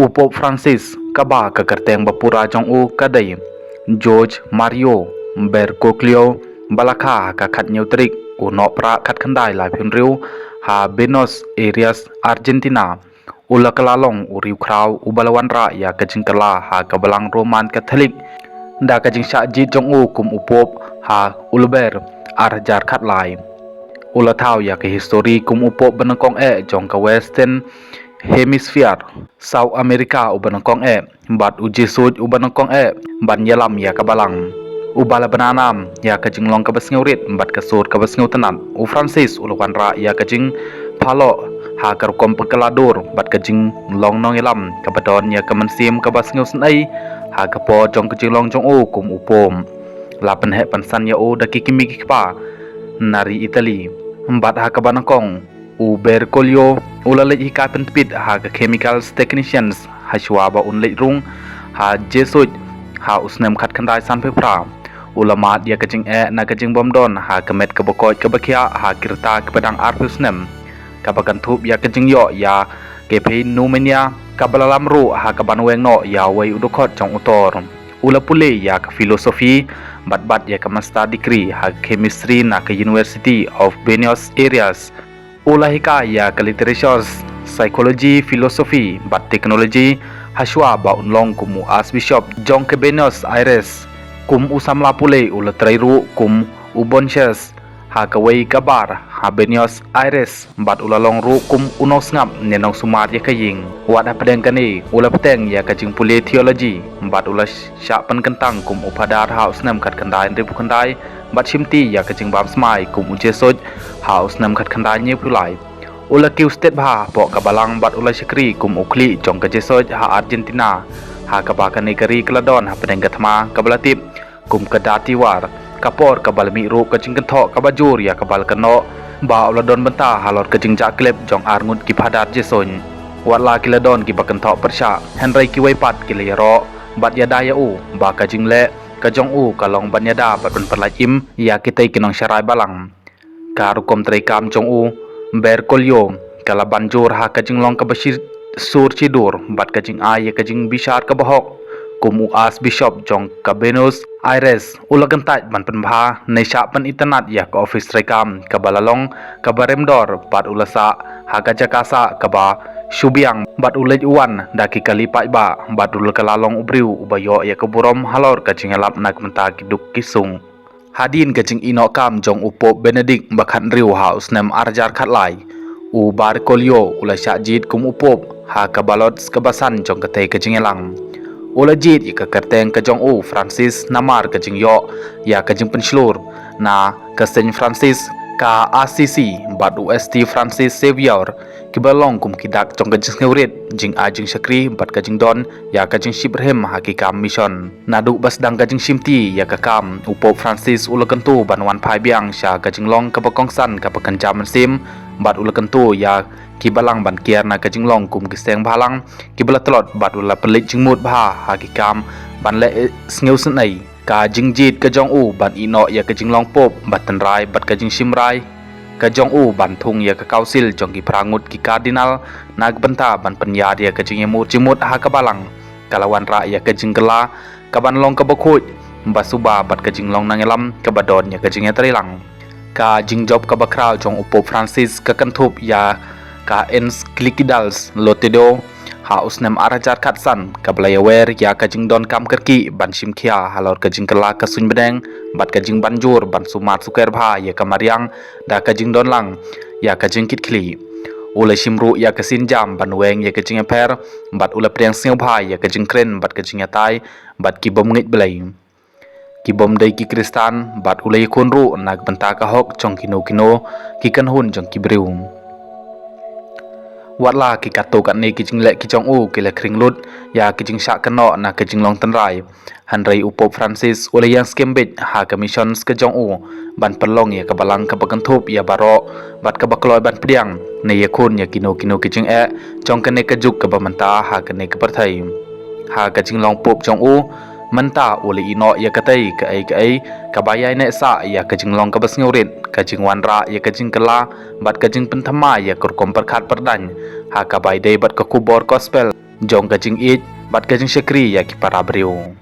Pope Francis kaba kakerteng bapura jong u kadai George Mario Bergoglio balakha ka khat neutrik no pra khat khandai la phimriu ha Buenos Aires Argentina ulakalalong uriu khrau ubalawanra ya kajingkala ha kabalang Roman Catholic da kajing sha jit jong u kum upop ha ulber arjar khat lai ulathau ya ke history kum upop banakong jong ka Western Hemisphere South America ubanakong bat ujesud ubanakong ban yalam ya kabalang ubala bananam ya kajing long kabasngeurit bat kasur kabasngeu tanat u Francis ulukanra ya kajing phalo ha karkom pekaladur bat kajing long nong yalam kabadon ya kamansim kabasngeu snai ha kapo jong kajing long jong u kum upom lapan he pansan ya u daki kimi kpa nari Italy bat ha kabanakong u Bergoglio ulalej hika pentpit ha ka chemicals technicians ha shwaba unlej rung ha jesut ha usnem khat khandai san phepra ulamat ya kajing na kajing bomdon ha kamet kabakoj kabakhya ha kirta kabadang arpusnem kabakan thup ya kajing yo ya kepe numenia kabalalam ru ha kabanweng no ya wei udukot jong utor ulapule ya ka filosofi bat ya ka master degree ha chemistry na ka University of Buenos Aires ulahika ya ka literature psychology philosophy bat technology haswa ba unlong kumu archbishop jong ke Buenos Aires kum usamla pule ulatrairu kum ubonches ha kawai kabar ha Buenos Aires bat ulalong ru kum unos ngap nenong sumar ya kaying wat apdeng kani ulapteng ya kajing pule theology bat ulas sya pan kentang kum upadar house nam khat kandai ribu kandai bat shimti ya kajing bam smai kum ujesoj house nam khat khandai nye pulai ula kiu state bha po kabalang bat ula shikri kum ukli jong kajesoj ha Argentina ha kabakani kari kladon ha pedeng kathma kabalatip kum kadati war kapor kabalmi ru kajing kentho kabajur ya kabal kano ba uladon benta halor kajing jaklep jong arngut ki phadat jeson wala kiladon ki bakentho persha henry ki waipat kilero bat ya daya u ba kajing le kajong u kalong banyada bat ban perlajim ya kitai kinong syarai balang karukom trekam jong u Bergoglio kala banjur ha kajing long kabashir sur cidur bat kajing ay kajing bishar kabahok kumu as bishop jong ka Buenos Aires ulagantaj ban penbha nei sya pan itanat ya ka office trekam kabalalong kabaremdor bat ulasa ha kajakasa kaba Subiang bat ulej uwan daki kalipai ba bat ul kalalong ubriu ubayo ya kaburom halor kajing alap nak menta kiduk kisung hadin kajing ino kam jong upo Benedict bakhan riu ha usnem arjar khatlai u Bergoglio ula syajit kum upop ha kabalot kabasan jong katei kajing elang ula jit ika kerteng kajong u Francis namar kajing yo ya kajing penslur na ka Saint Francis ka Assisi bat UST Francis Xavier kibalong kum kidak jong kajing ngeurit jing ajing syakri bat kajing don ya kajing Ibrahim hakikam mission nadu basdang kajing shimti ya kakam upo Francis ulakentu banwan phai biang sya kajing long kabakongsan kapakan jaman sim bat ulakentu ya kibalang ban kier na kajing long kum kiseng balang kibala telot bat ula pelit jingmut bha hakikam ban le sneu snai ka jingjit kajong u ban ino ya kajing long pop bat tenrai bat kajing simrai kajong u ban thung ya ka kausil jong ki prangut ki kardinal nag benta ban penyad ya kajing yemut jimut ha kabalang kalawan ra ya kajing kala kaban long kabakhut basuba bat kajing long nangelam kabadon ya kajing trilang ka jingjob kabakrau jong upo Francis ka kanthup ya ka Ensklikidals Lotedo ha usnem arajar katsan kablayawer ya kajing don kam kerki ban simkhia halor kajing kala kasun bedeng bat kajing banjur ban sumat suker bha ya kamariang da kajing don lang ya kajing kitkli ula simru ya kasin jam ban weng ya kajing per bat ula preng sngeu bha ya kajing kren bat kajing atai bat ki bom ngit belai ki bom dei ki kristan bat ula yakun ru nag banta ka hok jong kino ki kanhun jong ki briu watla ki kato kat ne kijing le kijong u kila kringlut ya kijing syak keno na kijing long tenrai hanrei upo Francis ula yang skembit ha commission kejong u ban perlong ya kabalang kabakantup ya baro bat kabakloi ban pediang ne yakun ya kino kijing jong kene kajuk kabamanta ha kene kaperthai ha kijing long pop jong u menta uli ino ya katai ka ai kabayai ne sa ya kajing long kabas ngeurit kajing wanra ya kajing kala bat kajing penthama ya kurkom perkhat perdan ha kabai dei bat ka kubor gospel jong kajing ich bat kajing sekri ya ki para brio.